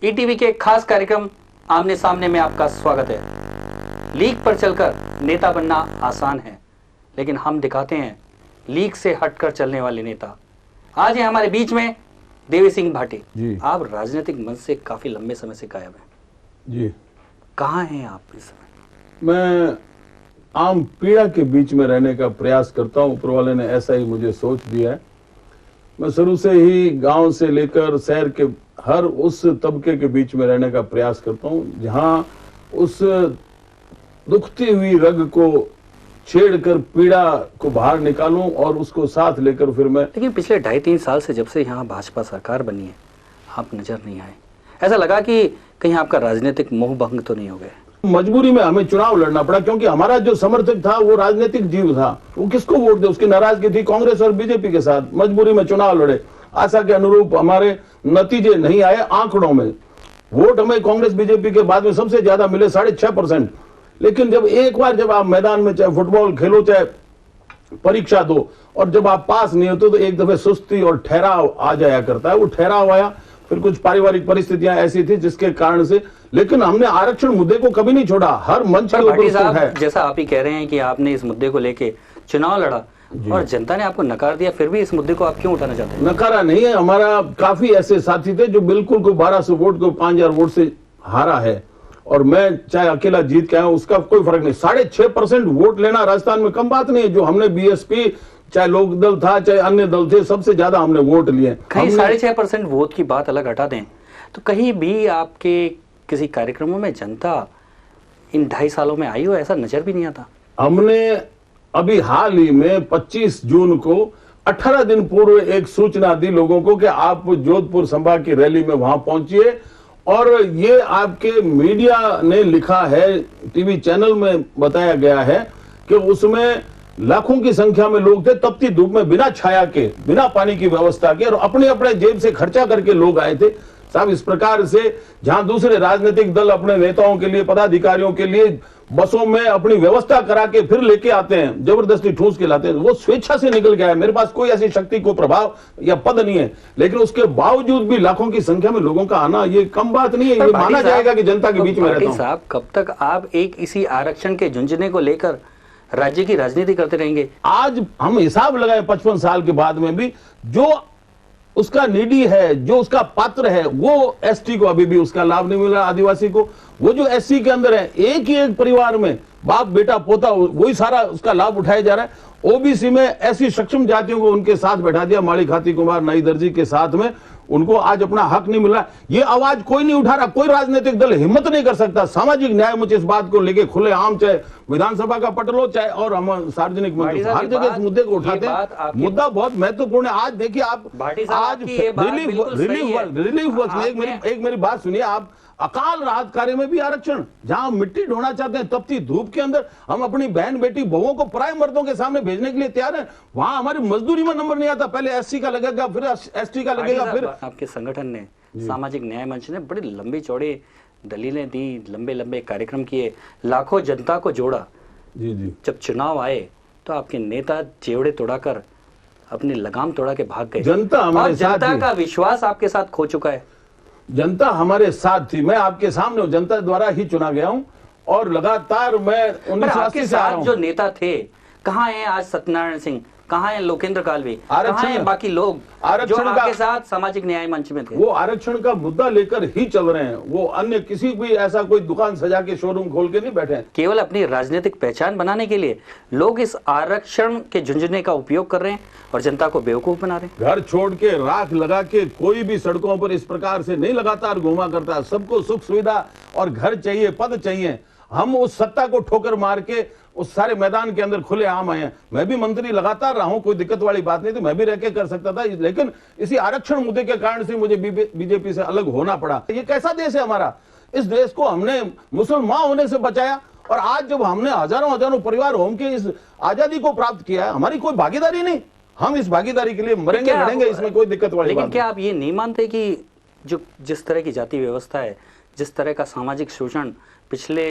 ETV के खास कार्यक्रम आमने सामने में आपका स्वागत है। लीक पर चलकर नेता बनना आसान है, लेकिन हम दिखाते हैं लीक से हटकर चलने वाले नेता। आज है हमारे बीच में देवी सिंह भाटी जी। आप राजनीतिक मंच से काफी लंबे समय से गायब हैं जी। कहाँ हैं आप इस समय? मैं आम पीड़ा के बीच में रहने का प्रयास करता हूं। ऊपर वाले ने ऐसा ही मुझे सोच दिया है। मैं शुरू से ही गांव से लेकर शहर के हर उस तबके के बीच में रहने का प्रयास करता हूं जहां उस दुखती हुई रग को छेड़कर पीड़ा को बाहर निकालूं और उसको साथ लेकर फिर मैं। लेकिन पिछले 2.5-3 साल से जब से यहाँ भाजपा सरकार बनी है, आप नजर नहीं आए। ऐसा लगा कि कहीं आपका राजनीतिक मोह भंग तो नहीं हो गया? मजबूरी में हमें चुनाव लड़ना पड़ा, क्योंकि हमारा जो समर्थक था वो राजनीतिक जीव था। वो किसको वोट दे, उसकी नाराजगी थी कांग्रेस और बीजेपी के साथ। मजबूरी में चुनाव लड़े। आशा के अनुरूप हमारे नतीजे नहीं आए। आंकड़ों में वोट हमें कांग्रेस बीजेपी के बाद में सबसे ज्यादा मिले 6.5%। लेकिन जब एक बार जब आप मैदान में चाहे फुटबॉल खेलो चाहे परीक्षा दो और जब आप पास नहीं होते तो एक दफे सुस्ती और ठहराव आ जाया करता है। वो ठहराव आया, फिर कुछ पारिवारिक परिस्थितियां ऐसी थी जिसके कारण से। लेकिन हमने आरक्षण मुद्दे को कभी नहीं छोड़ा। हर मंच के ऊपर है। जैसा आप ही कह रहे हैं कि आपने इस मुद्दे को लेके चुनाव लड़ा और जनता ने आपको नकार दिया, फिर भी इस मुद्दे को आप क्यों उठाना चाहते हैं? नकारा नहीं है। हमारा काफी ऐसे साथी थे जो बिल्कुल को 1200 वोट को 5000 वोट से हारा है, और मैं चाहे अकेला जीत के आया उसका कोई फर्क नहीं। 6.5% वोट लेना राजस्थान में कम बात नहीं है। जो हमने बीएसपी चाहे लोक दल था चाहे अन्य दल थे, सबसे ज्यादा हमने वोट लिए। कहीं 6.5% वोट की बात अलग हटा दें तो कहीं भी आपके किसी कार्यक्रमों में जनता इन 2.5 सालों में आई हो, ऐसा नजर भी नहीं आता। हमने अभी हाल ही में 25 जून को 18 दिन पूर्व एक सूचना दी लोगों को कि आप जोधपुर संभाग की रैली में वहां पहुंचिए, और ये आपके मीडिया ने लिखा है, टीवी चैनल में बताया गया है कि उसमें लाखों की संख्या में लोग थे, तपती धूप में, बिना छाया के, बिना पानी की व्यवस्था के, और अपने अपने जेब से खर्चा करके लोग आए थे। साहब, इस प्रकार से जहां दूसरे राजनीतिक दल अपने नेताओं के लिए, पदाधिकारियों के लिए बसों में अपनी व्यवस्था करा के फिर लेके आते हैं, जबरदस्ती ठूस के लाते हैं, वो स्वेच्छा से निकल गया है। मेरे पास कोई ऐसी शक्ति को प्रभाव या पद नहीं है, लेकिन उसके बावजूद भी लाखों की संख्या में लोगों का आना ये कम बात नहीं है। ये माना जाएगा कि जनता के बीच में रहता हूं। साहब, कब तक आप एक इसी आरक्षण के झुंझुने को लेकर राज्य की राजनीति करते रहेंगे? आज हम हिसाब लगाए 55 साल के बाद में भी जो उसका नीडी है, जो उसका पात्र है, वो एसटी को अभी भी उसका लाभ नहीं मिल रहा। आदिवासी को, वो जो एससी के अंदर है, एक ही एक परिवार में बाप बेटा पोता वही सारा उसका लाभ उठाया जा रहा है। ओबीसी में ऐसी सक्षम जातियों को उनके साथ बैठा दिया, माड़ी खाती कुमार नाई दर्जी के साथ में, उनको आज अपना हक नहीं मिल रहा। ये आवाज कोई नहीं उठा रहा। कोई राजनीतिक दल हिम्मत नहीं कर सकता। सामाजिक न्याय मुझे इस बात को लेके खुले आम, चाहे विधानसभा का पटल हो चाहे और हम सार्वजनिक मंच, हर जगह इस मुद्दे को उठाते हैं। मुद्दा बहुत महत्वपूर्ण है। आज देखिए, आप आज रिलीफ वर्क में एक मेरी बात सुनिए। आप अकाल राहत कार्य में भी आरक्षण, जहां मिट्टी ढोना चाहते हैं तपती धूप के अंदर, हम अपनी बहन बेटी बहुओं को पराये मर्दों के सामने भेजने के लिए तैयार हैं। वहां हमारी मजदूरी में नंबर नहीं आता। पहले एससी का लगेगा, फिर एसटी का लगेगा। फिर आपके संगठन ने, सामाजिक न्याय मंच ने बड़ी लंबी चौड़ी दलीलें दी, लंबे लंबे कार्यक्रम किए, लाखों जनता को जोड़ा। जी। जब चुनाव आए तो आपके नेता जेवड़े तोड़ाकर अपनी लगाम तोड़ा के भाग गए। जनता हमारे साथ, जनता का विश्वास आपके साथ खो चुका है। जनता हमारे साथ थी। मैं आपके सामने जनता द्वारा ही चुना गया हूं, और लगातार मैं 1980 से आ रहा हूं। जो नेता थे कहाँ हैं आज? सत्यनारायण सिंह कहाँ हैं? लोकेंद्र कालवी कहाँ हैं? बाकी लोग जो आपके साथ सामाजिक न्याय मंच में थे, वो आरक्षण का मुद्दा लेकर ही चल रहे हैं। वो अन्य किसी भी ऐसा कोई दुकान सजा के शोरूम खोल के नहीं बैठे हैं। केवल अपनी राजनीतिक पहचान बनाने के लिए लोग इस आरक्षण के झुंझुने का उपयोग कर रहे हैं और जनता को बेवकूफ बना रहे हैं। घर छोड़ के, राख लगा के कोई भी सड़कों पर इस प्रकार से नहीं लगातार घूमा करता। सबको सुख सुविधा और घर चाहिए, पद चाहिए। हम उस सत्ता को ठोकर मार के उस सारे मैदान के अंदर खुले आम आए हैं। मैं भी मंत्री लगातार रहा हूं, कोई दिक्कत वाली बात नहीं थी, मैं भी रह के कर सकता था। लेकिन इसी आरक्षण मुद्दे के कारण से मुझे बीजेपी से अलग होना पड़ा। ये कैसा देश है हमारा? इस देश को हमने मुसलमान होने से बचाया, और आज जब हमने हजारों परिवार होम के इस आजादी को प्राप्त किया है, हमारी कोई भागीदारी नहीं। हम इस भागीदारी के लिए मरेंगे, लड़ेंगे, इसमें कोई दिक्कत वाली बात नहीं। क्या आप ये नहीं मानते कि जो जिस तरह की जाति व्यवस्था है, जिस तरह का सामाजिक शोषण पिछले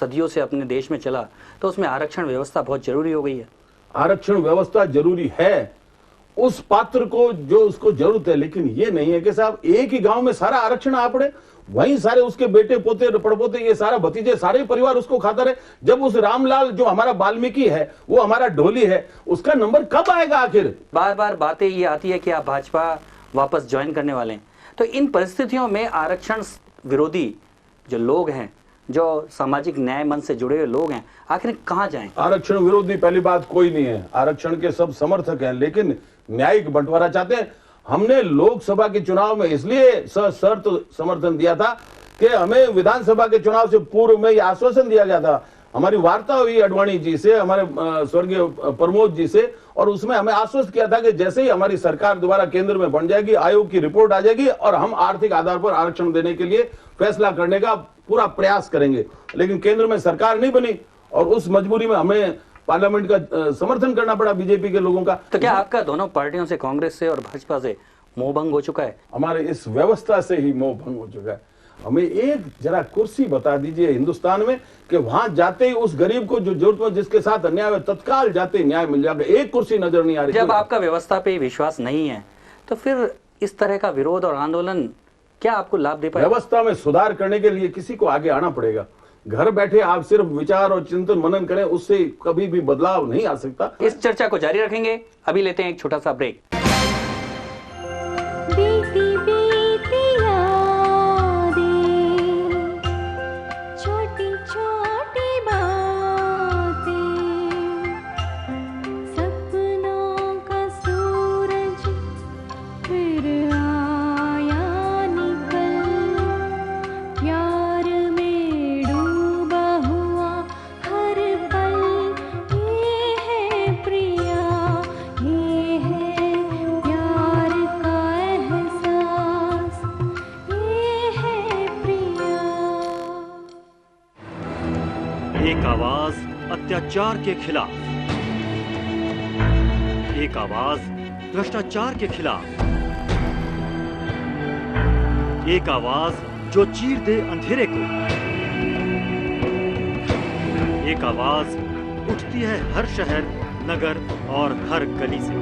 सदियों से अपने देश में चला, तो उसमें आरक्षण व्यवस्था बहुत जरूरी हो गई है? आरक्षण व्यवस्था जरूरी है, उस पात्र को जो उसको जरूरत है। लेकिन ये नहीं है कि साहब एक ही गांव में सारा आरक्षण आ पड़े, वहीं सारे उसके बेटे पोते पड़पोते ये सारा भतीजे सारे परिवार उसको खाता रहे। जब उस रामलाल जो हमारा वाल्मीकि है, वो हमारा ढोली है, उसका नंबर कब आएगा आखिर? बार बार बातें ये आती है कि आप भाजपा वापस ज्वाइन करने वाले हैं, तो इन परिस्थितियों में आरक्षण विरोधी जो लोग हैं, जो सामाजिक न्याय मंच से जुड़े हुए लोग हैं, आखिर कहां जाएं? आरक्षण विरोधी पहली बात कोई नहीं है, आरक्षण के सब समर्थक हैं, लेकिन न्यायिक बंटवारा चाहते हैं। हमने लोकसभा के चुनाव में इसलिए सशर्त समर्थन दिया था कि हमें विधानसभा के चुनाव से पूर्व में यह आश्वासन दिया गया था। हमारी वार्ता हुई अडवाणी जी से, हमारे स्वर्गीय प्रमोद जी से, और उसमें हमें आश्वस्त किया था कि जैसे ही हमारी सरकार दोबारा केंद्र में बन जाएगी, आयोग की रिपोर्ट आ जाएगी और हम आर्थिक आधार पर आरक्षण देने के लिए फैसला करने का पूरा प्रयास करेंगे। लेकिन केंद्र में सरकार नहीं बनी और उस मजबूरी में हमें पार्लियामेंट का समर्थन करना पड़ा बीजेपी के लोगों का। तो क्या आपका दोनों पार्टियों से, कांग्रेस से और भाजपा से, मोहभंग हो चुका है? हमारे इस व्यवस्था से ही मोहभंग हो चुका है। हमें एक जरा कुर्सी बता दीजिए हिंदुस्तान में कि वहां जाते ही उस गरीब को जो जरूरत जिसके साथ अन्याय है, तत्काल जाते ही न्याय मिल जाएगा। एक कुर्सी नजर नहीं आ रही। जब आपका व्यवस्था पे विश्वास नहीं है तो फिर इस तरह का विरोध और आंदोलन क्या आपको लाभ दे पाएगा? व्यवस्था में सुधार करने के लिए किसी को आगे आना पड़ेगा। घर बैठे आप सिर्फ विचार और चिंतन मनन करें, उससे कभी भी बदलाव नहीं आ सकता। इस चर्चा को जारी रखेंगे, अभी लेते हैं एक छोटा सा ब्रेक। बीती बीती यादें, छोटी छोटी बातें, सपनों का सूरज फिर आया निकल, प्यार में डूबा हुआ हर पल, ये है प्रिया, ये है प्यार का एहसास, ये है प्रिया। एक आवाज अत्याचार के खिलाफ, एक आवाज भ्रष्टाचार के खिलाफ, एक आवाज जो चीर दे अंधेरे को, एक आवाज उठती है हर शहर, नगर और हर गली से,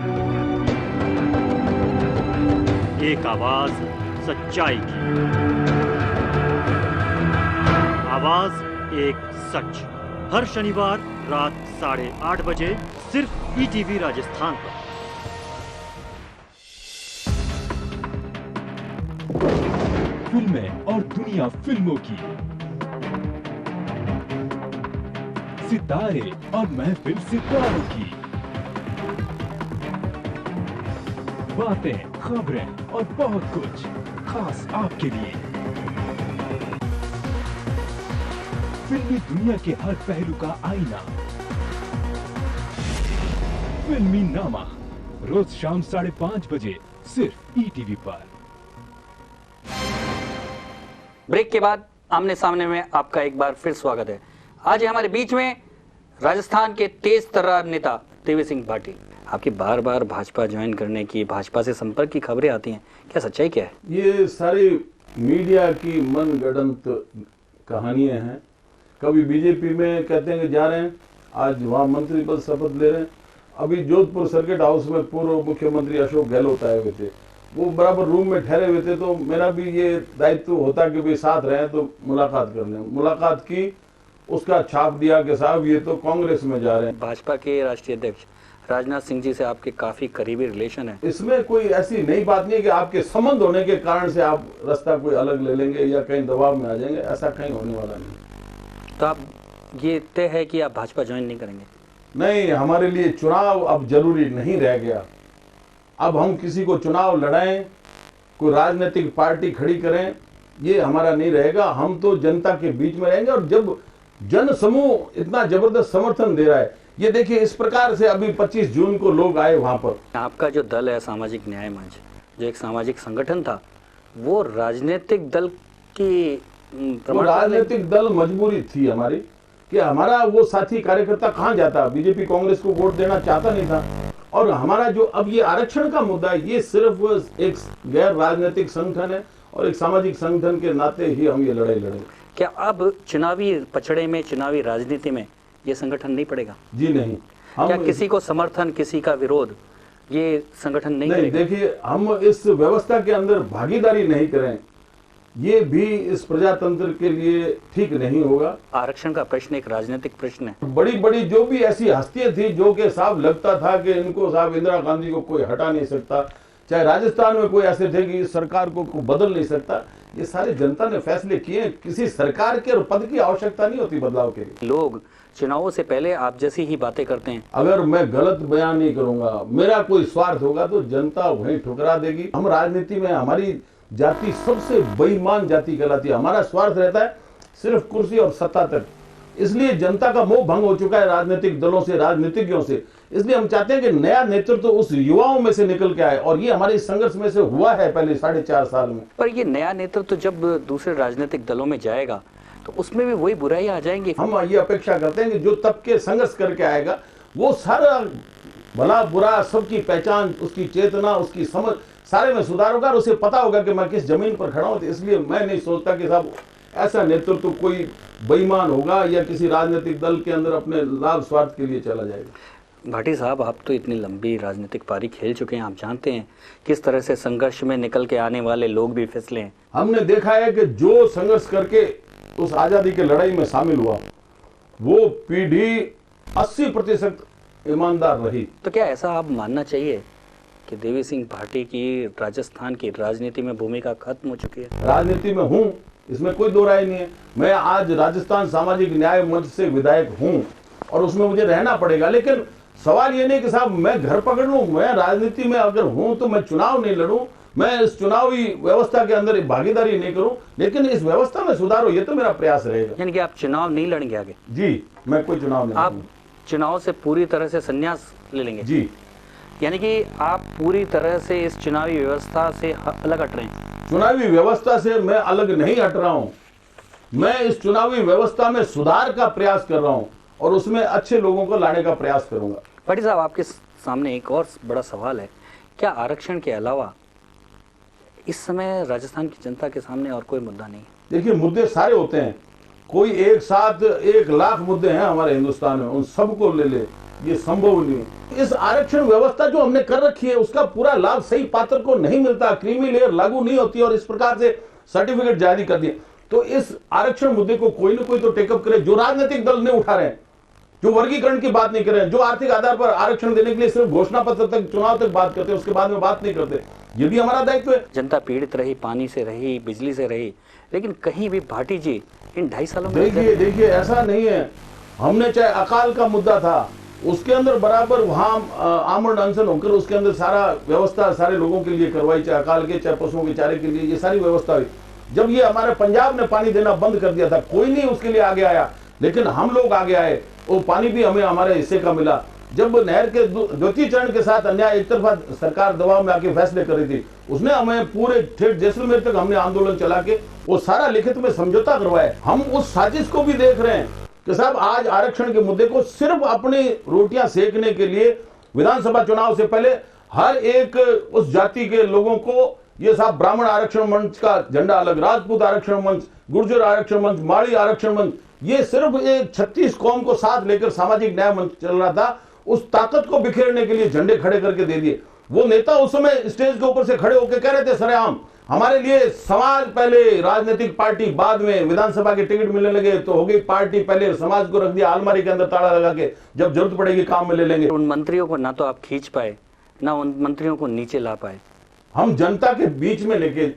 एक आवाज सच्चाई की, आवाज एक सच। हर शनिवार रात 8:30 बजे सिर्फ ईटीवी राजस्थान पर। फिल्में और दुनिया फिल्मों की, सितारे और महफिल सितारों की, बातें, खबरें और बहुत कुछ खास आपके लिए। फिल्मी दुनिया के हर पहलू का आईना, फिल्मी नामा, रोज शाम 5:30 बजे सिर्फ ईटीवी पर। ब्रेक के बाद आमने सामने में आपका एक बार फिर स्वागत है। आज है हमारे बीच में राजस्थान के तेज तर्रार नेता देवी सिंह पाटिल। आपकी बार बार भाजपा ज्वाइन करने की, भाजपा से संपर्क की खबरें आती हैं, क्या सच्चाई क्या है? ये सारी मीडिया की मनगढ़ंत कहानियां हैं। कभी बीजेपी में कहते हैं कि जा रहे हैं, आज वहां मंत्री पद शपथ ले रहे हैं। अभी जोधपुर सर्किट हाउस में पूर्व मुख्यमंत्री अशोक गहलोत आए हुए थे, वो बराबर रूम में ठहरे हुए थे, तो मेरा भी ये दायित्व होता कि भाई साथ रहे तो मुलाकात कर लें। मुलाकात की, उसका छाप दिया कि साहब ये तो कांग्रेस में जा रहे हैं। भाजपा के राष्ट्रीय अध्यक्ष राजनाथ सिंह जी से आपके काफी करीबी रिलेशन है। इसमें कोई ऐसी नई बात नहीं है कि आपके संबंध होने के कारण से आप रास्ता कोई अलग ले लेंगे या कहीं दबाव में आ जाएंगे, ऐसा कहीं होने वाला नहीं। तो आप ये तय है कि आप भाजपा ज्वाइन नहीं करेंगे? नहीं, हमारे लिए चुनाव अब जरूरी नहीं रह गया। अब हम किसी को चुनाव लड़ाएं, कोई राजनीतिक पार्टी खड़ी करें, ये हमारा नहीं रहेगा। हम तो जनता के बीच में रहेंगे। और जब जन समूह इतना जबरदस्त समर्थन दे रहा है, ये देखिए इस प्रकार से अभी 25 जून को लोग आए वहां पर। आपका जो दल है सामाजिक न्याय मंच, जो एक सामाजिक संगठन था, वो राजनीतिक दल की वो राजनीतिक दल मजबूरी थी हमारी कि हमारा वो साथी कार्यकर्ता कहां जाता, बीजेपी कांग्रेस को वोट देना चाहता नहीं था। और हमारा जो अब ये आरक्षण का मुद्दा है, ये सिर्फ एक गैर राजनीतिक संगठन है और एक सामाजिक संगठन के नाते ही हम ये लड़ाई लड़ेंगे। क्या अब चुनावी पचड़े में, चुनावी राजनीति में ये संगठन नहीं पड़ेगा? जी नहीं। क्या किसी को समर्थन, किसी का विरोध ये संगठन नहीं नहीं, करेगा? देखिए, हम इस व्यवस्था के अंदर भागीदारी नहीं करें, ये भी इस प्रजातंत्र के लिए ठीक नहीं होगा। आरक्षण का प्रश्न एक राजनीतिक प्रश्न है। बड़ी बड़ी जो भी ऐसी हस्तियां थी जो कि साहब लगता था कि इनको साहब इंदिरा गांधी को कोई हटा नहीं सकता, चाहे राजस्थान में कोई ऐसे थे कि इस सरकार को कोई बदल नहीं सकता, ये सारे जनता ने फैसले किए। किसी सरकार के और पद की आवश्यकता नहीं होती बदलाव के लिए। लोग चुनावों से पहले आप जैसी ही बातें करते हैं। अगर मैं गलत बयान नहीं करूंगा, मेरा कोई स्वार्थ होगा तो जनता वहीं ठुकरा देगी। हम राजनीति में, हमारी जाति सबसे बेईमान जाति कहलाती है। हमारा स्वार्थ रहता है सिर्फ कुर्सी और सत्ता तक। इसलिए जनता का मोह भंग हो चुका है राजनीतिक दलों से, राजनीतिज्ञों से। इसलिए हम चाहते हैं कि नया नेतृत्व उस युवाओं में से निकल के आए, और ये हमारे संघर्ष में से हुआ है पहले 4.5 साल में। पर ये नया नेतृत्व जब दूसरे राजनीतिक दलों में जाएगा तो उसमें भी वही बुराइयां आ जाएंगी। हम ये अपेक्षा करते हैं कि जो तबके संघर्ष करके आएगा वो सारा भला बुरा सबकी पहचान, उसकी चेतना, उसकी समझ सारे में सुधार होगा और उसे पता होगा कि मैं किस जमीन पर खड़ा हूं। तो इसलिए मैं नहीं सोचता कि साहब ऐसा नेतृत्व कोई बेईमान होगा या किसी राजनीतिक दल के अंदर अपने लाभ स्वार्थ के लिए चला जाएगा। भाटी साहब, आप तो इतनी लंबी राजनीतिक पारी खेल चुके हैं, आप जानते हैं किस तरह से संघर्ष में निकल के आने वाले लोग भी फिसले हैं। हमने देखा है कि जो संघर्ष करके उस आजादी की लड़ाई में शामिल हुआ वो पीढ़ी 80% ईमानदार रही। तो क्या ऐसा आप मानना चाहिए कि देवी सिंह भाटी की राजस्थान की राजनीति में भूमिका खत्म हो चुकी है? राजनीति में हूं, इसमें कोई दो राय नहीं है। मैं आज राजस्थान सामाजिक न्याय मंच से विधायक हूं और उसमें मुझे रहना पड़ेगा, लेकिन सवाल ये नहीं कि साहब मैं घर पकड़ लूं। मैं राजनीति में अगर हूं तो मैं चुनाव नहीं लड़ूं, मैं इस चुनावी व्यवस्था के अंदर भागीदारी नहीं करूं, लेकिन इस व्यवस्था में सुधार हो, ये तो मेरा प्रयास रहेगा। यानी कि आप चुनाव नहीं लड़ेंगे आगे? जी, मैं कोई चुनाव नहीं आप लड़ूंगा। चुनाव से पूरी तरह से संन्यास ले लेंगे? जी, यानी कि आप पूरी तरह से इस चुनावी व्यवस्था से अलग हट रहे हैं? चुनावी व्यवस्था से मैं अलग नहीं हट रहा हूं, मैं इस चुनावी व्यवस्था में सुधार का प्रयास कर रहा हूं और उसमें अच्छे लोगों को लाने का प्रयास करूंगा। भाटी साहब, आपके सामने एक और बड़ा सवाल है, क्या आरक्षण के अलावा इस समय राजस्थान की जनता के सामने और कोई मुद्दा नहीं है? देखिए, मुद्दे सारे होते हैं, कोई एक साथ 1 लाख मुद्दे हैं हमारे हिंदुस्तान में, उन सबको ले ले, ये संभव नहीं है। इस आरक्षण व्यवस्था जो हमने कर रखी है उसका पूरा लाभ सही पात्र को नहीं मिलता, क्रीमी लेयर लागू नहीं होती और इस प्रकार से सर्टिफिकेट जारी कर दिए। तो इस आरक्षण मुद्दे को कोई ना कोई तो टेकअप करे। जो राजनीतिक दल नहीं उठा रहे हैं, जो वर्गीकरण की बात नहीं कर रहे हैं, जो आर्थिक आधार पर आरक्षण देने के लिए सिर्फ घोषणा पत्र तक, चुनाव तक बात करते हैं, उसके बाद में बात नहीं करते, ये भी हमारा दायित्व है। जनता पीड़ित रही, पानी से रही, बिजली से रही, लेकिन कहीं भी भाटी जी इन 2.5 सालों में देखिए ऐसा नहीं है। हमने चाहे अकाल का मुद्दा था, उसके अंदर बराबर वहां आमरण अनशन होकर उसके अंदर सारा व्यवस्था सारे लोगों के लिए करवाई, चाहे अकाल के चाहे पशुओं के चारे के लिए, ये सारी व्यवस्था हुई। जब ये हमारे पंजाब ने पानी देना बंद कर दिया था, कोई नहीं उसके लिए आगे आया, लेकिन हम लोग आगे आए, वो पानी भी हमें हमारे हिस्से का मिला। जब नहर के द्वितीय चरण के साथ अन्याय एक तरफा सरकार दबाव में आके फैसले कर रही थी, उसने हमें पूरे ठेठ जैसलमेर तक हमने आंदोलन चला के वो सारा लिखित में समझौता करवाया। हम उस साजिश को भी देख रहे हैं कि साहब आज आरक्षण के मुद्दे को सिर्फ अपनी रोटियां सेकने के लिए विधानसभा चुनाव से पहले हर एक उस जाति के लोगों को, ये साहब ब्राह्मण आरक्षण मंच का झंडा अलग, राजपूत आरक्षण मंच, गुर्जर आरक्षण मंच, माड़ी आरक्षण मंच, ये सिर्फ एक 36 कौम को साथ लेकर सामाजिक न्याय मंच चल रहा था, उस ताकत को बिखेरने के लिए झंडे खड़े करके दे दिए। वो नेता उस समय स्टेज के ऊपर से खड़े होकर कह रहे थे सरेआम, हमारे लिए समाज पहले, राजनीतिक पार्टी बाद में, विधानसभा के टिकट मिलने लगे तो हो गई पार्टी पहले, समाज को रख दिया अलमारी के अंदर ताला लगा के, जब जरूरत पड़ेगी काम में ले लेंगे। उन मंत्रियों को ना तो आप खींच पाए, ना उन मंत्रियों को नीचे ला पाए। हम जनता के बीच में लेके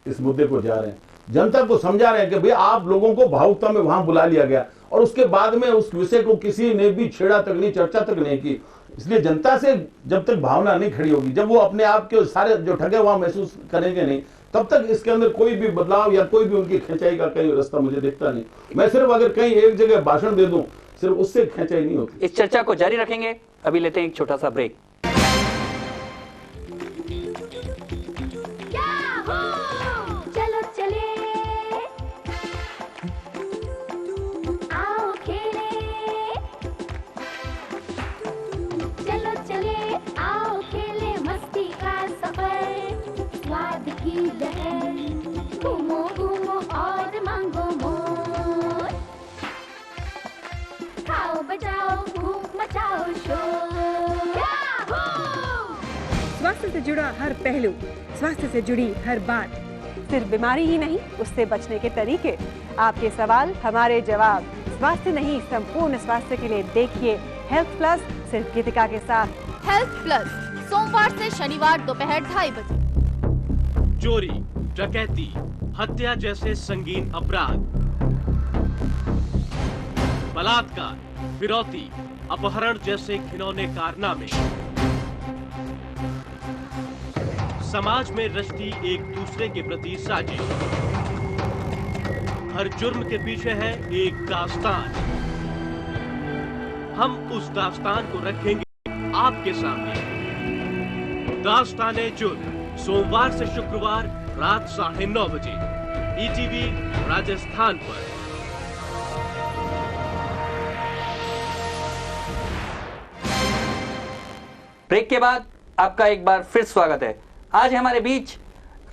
इस मुद्दे को जा रहे हैं, जनता को समझा रहे हैं कि भाई आप लोगों को भावुकता में वहां बुला लिया गया और उसके बाद में उस विषय को किसी ने भी छेड़ा तक नहीं, चर्चा तक नहीं की। इसलिए जनता से जब तक भावना नहीं खड़ी होगी, जब वो अपने आप के सारे जो ठगे वहां महसूस करेंगे नहीं, तब तक इसके अंदर कोई भी बदलाव या कोई भी उनकी खिंचाई का कहीं रास्ता मुझे दिखता नहीं। मैं सिर्फ अगर कहीं एक जगह भाषण दे दूं, सिर्फ उससे खिंचाई नहीं होती। इस चर्चा को जारी रखेंगे, अभी लेते हैं एक छोटा सा ब्रेक। चलो चले आओ खेले, चलो चले आओ खेले, मस्ती का सफर, स्वाद की लहर, घूमो घूमो और मांगो मोर, खाओ बजाओ खूब मचाओ शोर। स्वास्थ्य से जुड़ा हर पहलू, स्वास्थ्य से जुड़ी हर बात, सिर्फ बीमारी ही नहीं, उससे बचने के तरीके, आपके सवाल हमारे जवाब। स्वास्थ्य नहीं, संपूर्ण स्वास्थ्य के लिए देखिए हेल्थ प्लस, सिर्फ गीतिका के साथ। हेल्थ प्लस सोमवार से शनिवार दोपहर 2:30 बजे। चोरी, डकैती, हत्या जैसे संगीन अपराध, बलात्कार, फिरौती, अपहरण जैसे घिनौने कारनामे, समाज में रचती एक दूसरे के प्रति साजिश। हर जुर्म के पीछे है एक दास्तान। हम उस दास्तान को रखेंगे आपके सामने। दास्ताने जुर्म, सोमवार से शुक्रवार रात 9:30 बजे ईटीवी राजस्थान पर। ब्रेक के बाद आपका एक बार फिर स्वागत है। आज हमारे बीच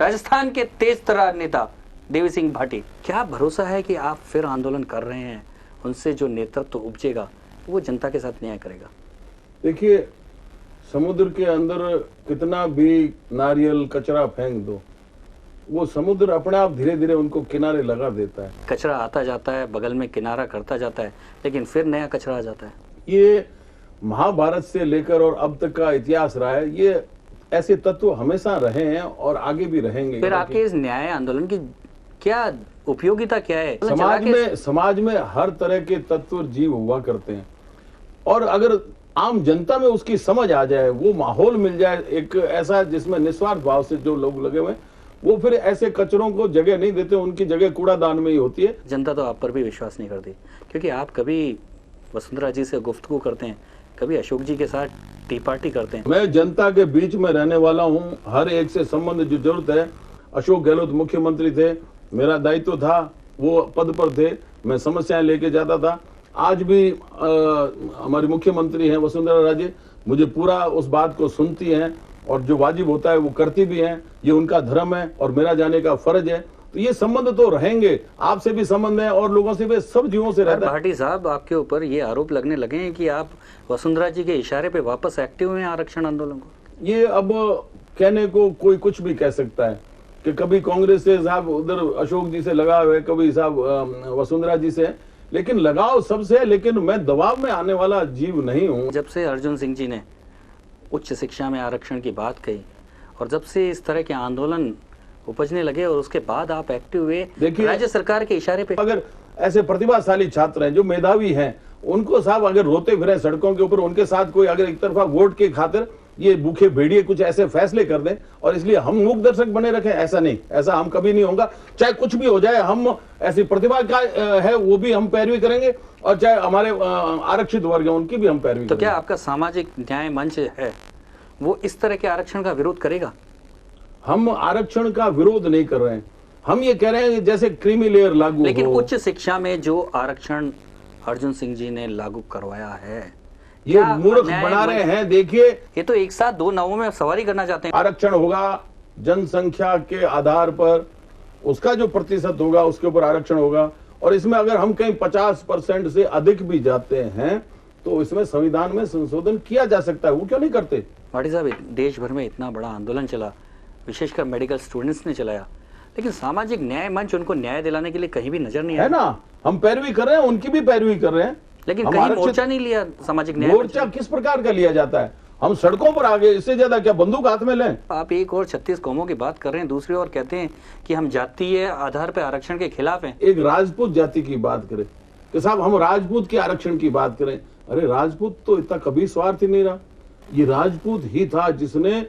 राजस्थान के तेज तर्रार नेता देवी सिंह भाटी। क्या भरोसा है कि आप फिर आंदोलन कर रहे हैं, उनसे जो नेतृत्व उपजेगा वो जनता के साथ न्याय करेगा? देखिए, समुद्र के अंदर कितना भी नारियल कचरा फेंक दो, वो समुद्र अपने आप धीरे धीरे उनको किनारे लगा देता है। कचरा आता जाता है, बगल में किनारा करता जाता है, लेकिन फिर नया कचरा आ जाता है। ये महाभारत से लेकर और अब तक का इतिहास रहा है। ये ऐसे तत्व हमेशा रहे हैं और आगे भी रहेंगे। फिर आपके इस न्याय आंदोलन की क्या उपयोगिता क्या है? समाज में हर तरह के तत्व जीव हुआ करते हैं, और अगर आम जनता में उसकी समझ आ जाए, वो माहौल मिल जाए एक ऐसा जिसमें निस्वार्थ भाव से जो लोग लगे हुए, वो फिर ऐसे कचरों को जगह नहीं देते, उनकी जगह कूड़ादान में ही होती है। जनता तो आप पर भी विश्वास नहीं करती, क्योंकि आप कभी वसुंधरा जी से गुफ्तगू करते हैं, कभी अशोक जी के साथ टी पार्टी करते हैं। मैं जनता के बीच में रहने वाला हूँ, हर एक से संबंध जो जरूरत है। अशोक गहलोत मुख्यमंत्री थे, मेरा दायित्व था, वो पद पर थे, मैं समस्याएं लेके जाता था। आज भी हमारी मुख्यमंत्री हैं वसुंधरा राजे, मुझे पूरा उस बात को सुनती हैं और जो वाजिब होता है वो करती भी हैं। ये उनका धर्म है और मेरा जाने का फर्ज है। तो ये संबंध तो रहेंगे, आपसे भी संबंध है और लोगों से भी, सब जीवों से रहता है। भाटी साहब, आपके ऊपर ये आरोप लगने लगे हैं कि आप वसुंधरा जी के इशारे पे वापस एक्टिव हुए हैं आरक्षण आंदोलन को। ये अब कहने को कोई कुछ भी कह सकता है कि कभी कांग्रेस से साहब उधर अशोक जी से लगाव है, कभी साहब वसुंधरा जी से, लेकिन लगाव सबसे है। लेकिन मैं दबाव में आने वाला जीव नहीं हूँ। जब से अर्जुन सिंह जी ने उच्च शिक्षा में आरक्षण की बात कही और जब से इस तरह के आंदोलन उपजने लगे और उसके बाद आप एक्टिव हुए राज्य सरकार के इशारे पे। अगर ऐसे प्रतिभाशाली छात्र हैं जो मेधावी हैं, उनको साहब अगर रोते फिरे सड़कों के ऊपर, उनके साथ कोई अगर एक तरफा वोट के खातिर ये भूखे भेड़िए कुछ ऐसे फैसले कर दें और इसलिए हम मूक दर्शक बने रखें, ऐसा नहीं, ऐसा हम कभी नहीं होगा। चाहे कुछ भी हो जाए, हम ऐसी प्रतिभा का है वो भी हम पैरवी करेंगे, और चाहे हमारे आरक्षित वर्ग है उनकी भी हम पैरवी करेंगे। तो क्या आपका सामाजिक न्याय मंच है वो इस तरह के आरक्षण का विरोध करेगा? हम आरक्षण का विरोध नहीं कर रहे हैं, हम ये कह रहे हैं जैसे क्रीमी लेयर लागू हो। लेकिन उच्च शिक्षा में जो आरक्षण अर्जुन सिंह जी ने लागू करवाया है, ये मूर्ख बना रहे हैं। देखिए, ये तो एक साथ दो नावों में सवारी करना चाहते हैं। आरक्षण होगा जनसंख्या के आधार पर, उसका जो प्रतिशत होगा उसके ऊपर आरक्षण होगा, और इसमें अगर हम कहीं 50% से अधिक भी जाते हैं तो इसमें संविधान में संशोधन किया जा सकता है। वो क्यों नहीं करते? भाटी साहब, देश भर में इतना बड़ा आंदोलन चला, विशेषकर मेडिकल स्टूडेंट्स ने चलाया, लेकिन सामाजिक न्याय मंच उनको न्याय दिलाने के लिए कहीं भी नजर नहीं आया। है ना, हम पैरवी कर रहे हैं, उनकी भी पैरवी कर रहे हैं, लेकिन कहीं मोर्चा नहीं लिया सामाजिक न्याय। मोर्चा किस प्रकार का लिया जाता है? हम सड़कों पर आ गए, इससे ज्यादा क्या बंदूक हाथ में लें? आप एक और 36 कौमों की बात कर रहे हैं, दूसरी ओर कहते हैं कि हम जातीय आधार पर आरक्षण के खिलाफ हैं। एक राजपूत जाति की बात करें कि साहब हम राजपूत के आरक्षण की बात करें, अरे राजपूत तो इतना कभी स्वार्थी नहीं रहा। ये राजपूत ही था जिसने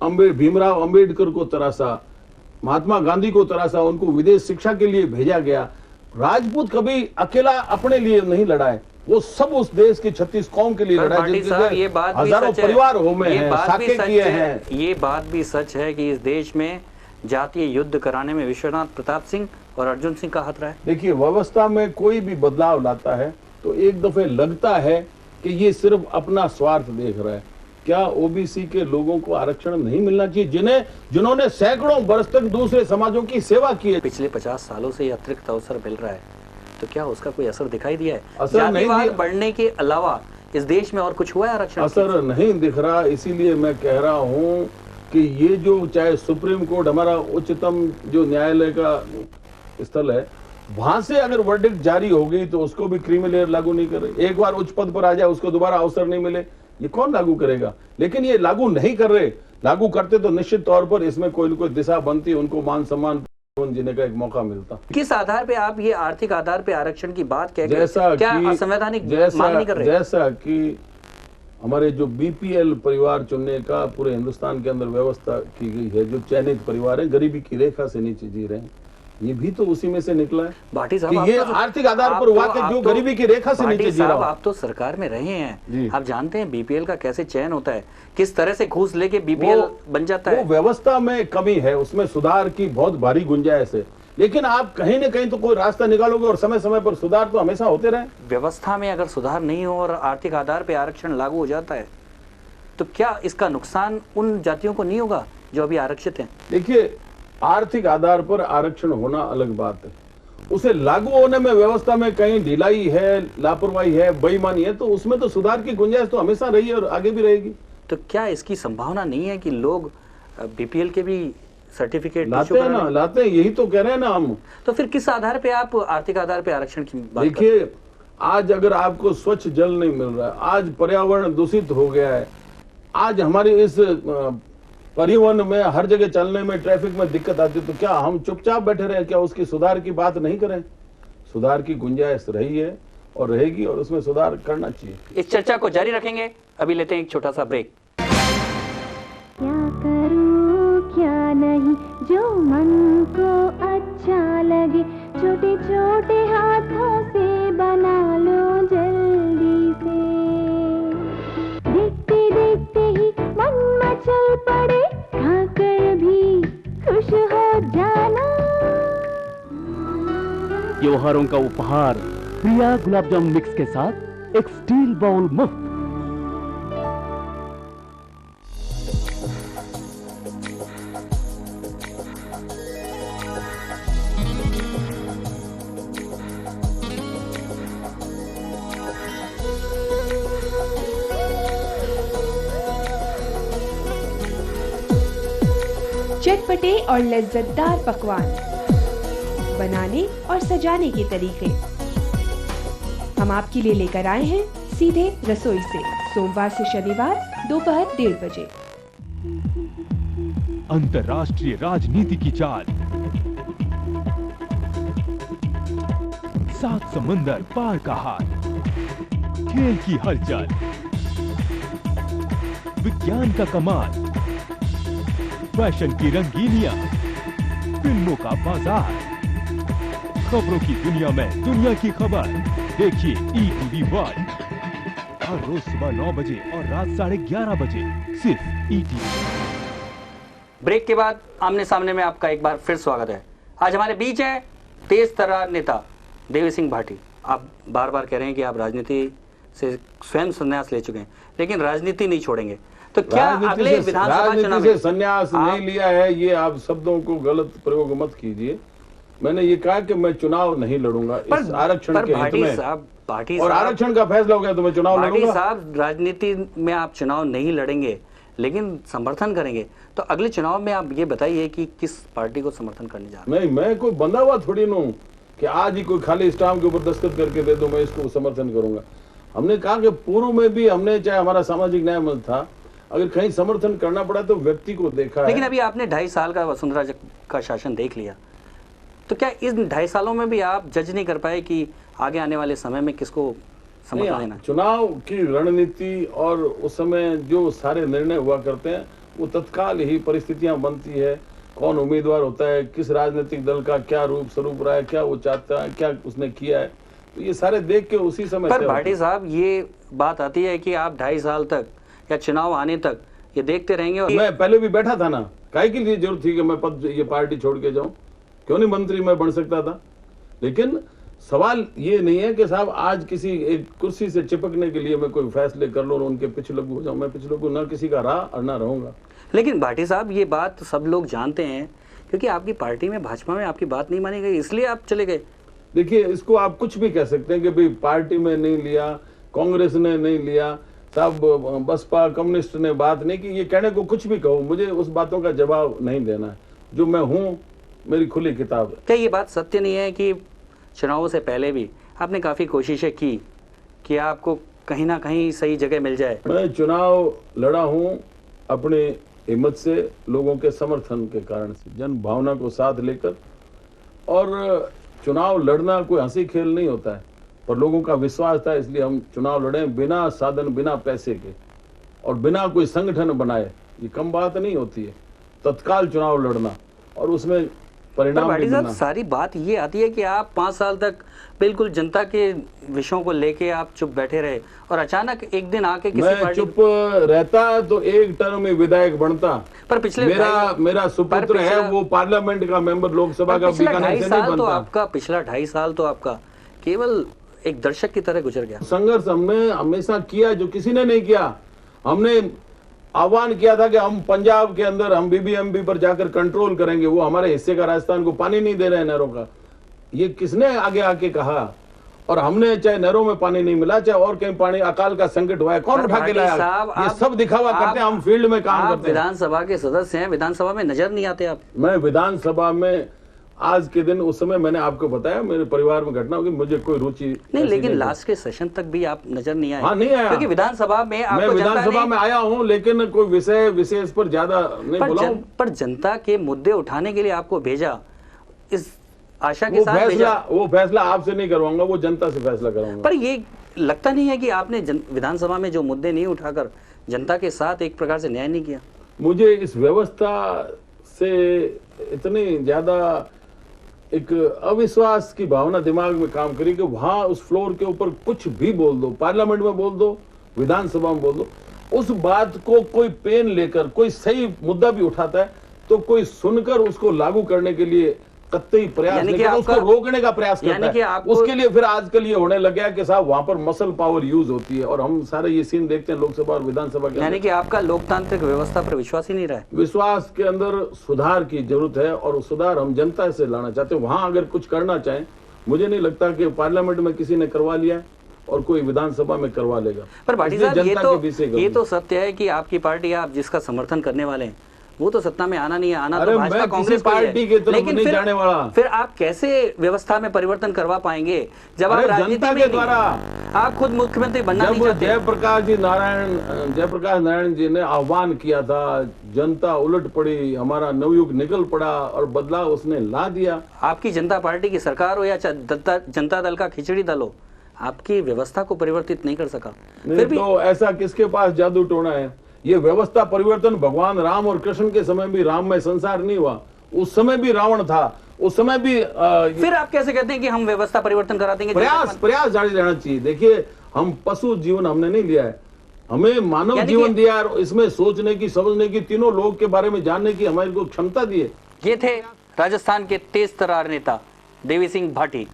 भीमराव अंबेडकर को तरासा, महात्मा गांधी को तरासा, उनको विदेश शिक्षा के लिए भेजा गया। राजपूत कभी अकेला अपने लिए नहीं लड़ा है, वो सब उस देश की 36 कौम के लिए लड़ा है, हजारों परिवार हो में हैं, साके किए हैं। ये बात भी सच है कि इस देश में जातीय युद्ध कराने में विश्वनाथ प्रताप सिंह और अर्जुन सिंह का हाथ रहा है। देखिए, व्यवस्था में कोई भी बदलाव लाता है तो एक दफे लगता है कि ये सिर्फ अपना स्वार्थ देख रहा है। क्या ओबीसी के लोगों को आरक्षण नहीं मिलना चाहिए, जिन्होंने सैकड़ों वर्ष तक दूसरे समाजों की सेवा की है? पिछले 50 सालों से अतिरिक्त अवसर मिल रहा है, तो क्या उसका कोई असर दिखाई दिया है? असर नहीं दिया। बढ़ने के अलावा इस देश में और कुछ हुआ है आरक्षण? असर नहीं दिख रहा, इसीलिए मैं कह रहा हूं कि ये जो चाहे सुप्रीम कोर्ट हमारा उच्चतम जो न्यायालय का स्थल है, वहां से अगर वर्डिक्ट जारी हो गई तो उसको भी क्रीमी लेयर लागू नहीं करे। एक बार उच्च पद पर आ जाए उसको दोबारा अवसर नहीं मिले, ये कौन लागू करेगा? लेकिन ये लागू नहीं कर रहे, लागू करते तो निश्चित तौर पर इसमें कोई न कोई दिशा बनती, उनको मान सम्मान जीने का एक मौका मिलता। किस आधार पे आप ये आर्थिक आधार पे आरक्षण की बात कह जैसा क्या कि असंवैधानिक मांग नहीं कर रहे? जैसा कि हमारे जो बीपीएल परिवार चुनने का पूरे हिंदुस्तान के अंदर व्यवस्था की गई है, जो चयनित परिवार है, गरीबी की रेखा से नीचे जी रहे हैं, ये भी तो उसी में से निकला है। भाटी साहब, कि ये आर्थिक आधार पर हुआ कि जो गरीबी की रेखा से नीचे जी रहा है। आप तो सरकार में रहे हैं, आप जानते हैं बीपीएल का कैसे चयन होता है, किस तरह से घूस लेके बीपीएल बन जाता है। वो व्यवस्था में कमी है, उसमें सुधार की बहुत भारी गुंजाइश है, लेकिन आप कहीं न कहीं तो कोई रास्ता निकालोगे और समय समय पर सुधार तो हमेशा होते रहे। व्यवस्था में अगर सुधार नहीं हो और आर्थिक आधार पर आरक्षण लागू हो जाता है तो क्या इसका नुकसान उन जातियों को नहीं होगा जो अभी आरक्षित हैं? देखिए, आर्थिक आधार पर आरक्षण होना अलग बात है, उसे लागू होने में व्यवस्था में कहीं ढिलाई है, लापरवाही है, बेईमानी है, तो उसमें तो सुधार की गुंजाइश तो हमेशा रही है और आगे भी रहेगी। तो क्या इसकी संभावना नहीं है कि लोग बीपीएल के भी सर्टिफिकेट लाते हैं ना, लाते हैं, यही तो कह रहे हैं ना हम। तो फिर किस आधार पे आप आर्थिक आधार पे आरक्षण की बात? देखिए, आज अगर आपको स्वच्छ जल नहीं मिल रहा है, आज पर्यावरण दूषित हो गया है, आज हमारी इस परिवहन में हर जगह चलने में, ट्रैफिक में दिक्कत आती है, तो क्या हम चुपचाप बैठे रहे? क्या उसकी सुधार की बात नहीं करें? सुधार की गुंजाइश रही है और रहेगी और उसमें सुधार करना चाहिए। इस चर्चा को जारी रखेंगे, अभी लेते हैं एक छोटा सा ब्रेक। क्या करूं क्या नहीं, जो मन को अच्छा लगे, छोटे छोटे हाथों से बना लो जल्दी से। देखते देखते ही मन मचल पड़े, खाकर भी खुश हो जाना। त्योहारों का उपहार प्रिया गुलाब जामुन मिक्स के साथ एक स्टील बाउल मुफ्त। चटपटे और लज्जतदार पकवान बनाने और सजाने के तरीके हम आपके लिए लेकर आए हैं सीधे रसोई से, सोमवार से शनिवार दोपहर 1:30 बजे। अंतर्राष्ट्रीय राजनीति की चाल, 7 समंदर पार का हाल, खेल की हलचल, विज्ञान का कमाल, फैशन की रंगीनियां, फिल्मों का बाजार, खबरों की दुनिया में दुनिया की खबर। देखिए ETV वर्ल्ड हर रोज सुबह 9 बजे और रात 11:30 बजे, सिर्फ ETV। ब्रेक के बाद आमने सामने में आपका एक बार फिर स्वागत है। आज हमारे बीच है तेज तर्रार नेता देवी सिंह भाटी। आप बार बार कह रहे हैं कि आप राजनीति से स्वयं संन्यास ले चुके हैं, लेकिन राजनीति नहीं छोड़ेंगे, तो क्या अगले विधानसभा चुनाव में संन्यास नहीं लिया है? ये आप शब्दों को गलत प्रयोग मत कीजिए। मैंने ये कहा कि मैं चुनाव नहीं लड़ूंगा इस आरक्षण के हित में, और आरक्षण का फैसला हो गया तो मैं चुनाव लड़ूंगा। साहब, राजनीति में आप चुनाव नहीं लड़ेंगे लेकिन समर्थन करेंगे, तो अगले चुनाव में आप ये बताइए कि किस पार्टी को समर्थन करने जा रहे हैं? नहीं, मैं कोई बंधा हुआ थोड़ी न हूं कि आज ही कोई खाली स्टाम्प के ऊपर दस्तखत करके दे दो मैं इसको समर्थन करूंगा। हमने कहा कि पूर्व में भी हमने, चाहे हमारा सामाजिक न्याय मंच था, अगर कहीं समर्थन करना पड़ा तो व्यक्ति को देखा है। लेकिन अभी आपने 2.5 साल का वसुंधरा का शासन देख लिया, तो क्या इस 2.5 सालों में भी आप जज नहीं कर पाए कि आगे आने वाले समय में किसको समर्थन देना? चुनाव की रणनीति और उस समय जो सारे निर्णय हुआ करते हैं वो तत्काल ही परिस्थितियां बनती है, कौन उम्मीदवार होता है, किस राजनीतिक दल का क्या रूप स्वरूप रहा है, क्या वो चाहता है, क्या उसने किया है, तो ये सारे देख के उसी समय। पर भाटी साहब, ये बात आती है कि आप 2.5 साल तक या चुनाव आने तक ये देखते रहेंगे। और मैं पहले भी बैठा था ना, काहे के लिए जरूरत थी कि मैं पद ये पार्टी छोड़ के जाऊं? क्यों नहीं मंत्री मैं बन सकता था? लेकिन सवाल ये नहीं है कि साहब आज किसी एक कुर्सी से चिपकने के लिए मैं कोई फैसले कर लूं और उनके पीछे लगू हो जाऊं। मैं पीछे लगू ना किसी का रहा और ना रहूंगा। लेकिन भाटी साहब, ये बात सब लोग जानते हैं क्योंकि आपकी पार्टी में, भाजपा में आपकी बात नहीं मानी गई, इसलिए आप चले गए। देखिए, इसको आप कुछ भी कह सकते हैं कि भाई पार्टी में नहीं लिया, कांग्रेस ने नहीं लिया, साहब बसपा कम्युनिस्ट ने बात नहीं की, ये कहने को कुछ भी कहो, मुझे उस बातों का जवाब नहीं देना है। जो मैं हूँ मेरी खुली किताब है। क्या ये बात सत्य नहीं है कि चुनावों से पहले भी आपने काफ़ी कोशिशें की कि आपको कहीं ना कहीं सही जगह मिल जाए? मैं चुनाव लड़ा हूँ अपनी हिम्मत से, लोगों के समर्थन के कारण से, जन भावना को साथ लेकर। और चुनाव लड़ना कोई हंसी खेल नहीं होता है, पर लोगों का विश्वास था इसलिए हम चुनाव लड़े, बिना साधन, बिना पैसे के और बिना कोई संगठन बनाए। ये कम बात नहीं होती है, तत्काल चुनाव लड़ना और उसमें परिणाम भी भाटी साहब, मिलना। सारी बात ये आती है कि आप 5 साल तक बिल्कुल जनता के विषयों को लेके आप चुप बैठे रहे और अचानक एक दिन आके किसी मैं चुप रहता तो एक टर्म में विधायक बनता। पर पिछले मेरा सुपुत्र है, वो पार्लियामेंट का मेंबर, लोकसभा का बीकानेर से नहीं बनता। तो आपका पिछला 2.5 साल तो आपका केवल एक दर्शक की तरह गुजर गया। संघर्ष हमने हमेशा किया जो किसी ने नहीं किया। हमने आह्वान किया था कि हम पंजाब के अंदर हम बीबीएमबी पर जाकर कंट्रोल करेंगे, वो हमारे हिस्से का राजस्थान को पानी नहीं दे रहे हैं नहरों का। ये किसने आगे आके कहा? और हमने चाहे नहरों में पानी नहीं मिला, चाहे और कहीं पानी, अकाल का संकट हुआ है, कौन उठा के लाया? ये सब दिखावा करते हैं, हम फील्ड में काम करते हैं। विधानसभा के सदस्य हैं, विधानसभा में नजर नहीं आते आप? मैं विधानसभा में आज के दिन, उस समय मैंने आपको बताया मेरे परिवार में घटना होगी, मुझे कोई रुचि नहीं, लेकिन लास्ट के सेशन तक भी आप नजर नहीं आए। हाँ, नहीं आया, क्योंकि विधानसभा में मैं विधानसभा में आया हूँ, लेकिन कोई विषय विशेष पर ज्यादा नहीं बोला। पर जनता के मुद्दे उठाने के लिए आपको भेजा, इस आशा के साथ भेजा। वो फैसला आपसे नहीं करवाऊंगा, वो जनता से फैसला कराऊंगा। पर ये लगता नहीं है कि आपने विधानसभा में जो मुद्दे नहीं उठाकर जनता के साथ एक प्रकार से न्याय नहीं किया? मुझे इस व्यवस्था से इतनी ज्यादा एक अविश्वास की भावना दिमाग में काम करी कि वहां उस फ्लोर के ऊपर कुछ भी बोल दो, पार्लियामेंट में बोल दो, विधानसभा में बोल दो, उस बात को कोई पेन लेकर कोई सही मुद्दा भी उठाता है तो कोई सुनकर उसको लागू करने के लिए कतई प्रयास नहीं करता, उसको रोकने का प्रयास करता है। उसके लिए फिर आजकल ये होने लग गया कि साहब वहां पर मसल पावर यूज होती है, और हम सारे ये सीन देखते हैं लोकसभा और विधानसभा के। यानी कि आपका लोकतांत्रिक व्यवस्था पर विश्वास ही नहीं रहा है? विश्वास के अंदर सुधार की जरूरत है, और सुधार हम जनता से लाना चाहते हैं। वहां अगर कुछ करना चाहें, मुझे नहीं लगता कि पार्लियामेंट में किसी ने करवा लिया और कोई विधानसभा में करवा लेगा। पर भाटी साहब, ये तो सत्य है कि आपकी पार्टी, आप जिसका समर्थन करने वाले हैं, वो तो सत्ता में आना नहीं है, आना तो भाजपा कांग्रेस पार्टी की तरफ नहीं जाने वाला। फिर आप कैसे व्यवस्था में परिवर्तन करवा पाएंगे जब आप जनता के द्वारा? आप खुद मुख्यमंत्री बनना नहीं चाहते? जयप्रकाश नारायण जी ने आह्वान किया था, जनता उलट पड़ी, हमारा नवयुग निकल पड़ा और बदलाव उसने ला दिया। आपकी जनता पार्टी की सरकार हो या जनता दल का खिचड़ी दल हो, आपकी व्यवस्था को परिवर्तित नहीं कर सका। फिर भी तो ऐसा किसके पास जादू टोना है? ये व्यवस्था परिवर्तन भगवान राम और कृष्ण के समय भी राम में संसार नहीं हुआ, उस समय भी रावण था, उस समय भी फिर आप कैसे कहते हैं कि हम व्यवस्था परिवर्तन करा देंगे? प्रयास जारी रहना चाहिए। देखिए, हम पशु जीवन हमने नहीं लिया है, हमें मानव जीवन दिया है, इसमें सोचने की, समझने की, तीनों लोग के बारे में जानने की हमारे को क्षमता दी है। ये थे राजस्थान के तेज तर्रार नेता देवी सिंह भाटी।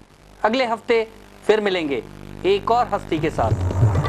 अगले हफ्ते फिर मिलेंगे एक और हस्ती के साथ।